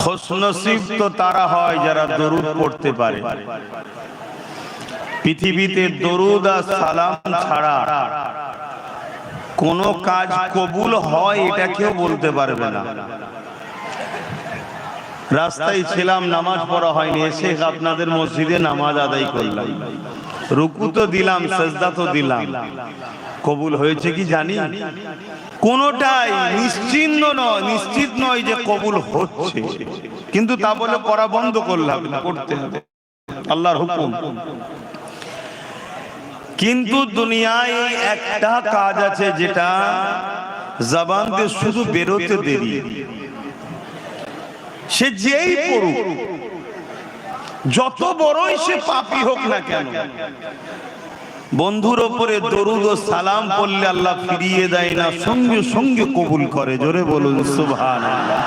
খুশনসিব তো তারা হয় যারা দরুদ পড়তে পারে। পৃথিবীতে দরুদ আর সালাম ছাড়া কোনো কাজ কবুল হয় এটা কেউ বলতে পারবে না। রাস্তায় ছিলাম, নামাজ পড়া হয়নি, এসে আপনাদের মসজিদে নামাজ আদায় করলাম, রুকু তো দিলাম, সিজদা তো দিলাম, কবুল হয়েছে কি জানি? কোনটাই নিশ্চিত নয় যে কবুল হচ্ছে, কিন্তু তা বলে করা বন্ধ করলাম না, করতে হবে, আল্লাহর হুকুম। কিন্তু দুনিয়ায় একটা কাজ আছে যেটা জবান দিয়ে শুধু বেরোতে দেরি, সে যেই পড়ুক, যত বড়ই সে পাপী হোক না কেন, বন্ধুর ওপরে দরুদ ও সালাম পড়লে আল্লাহ ফিরিয়ে দেয় না, সঙ্গে সঙ্গে কবুল করে। জোরে বলুন সুবহানাল্লাহ।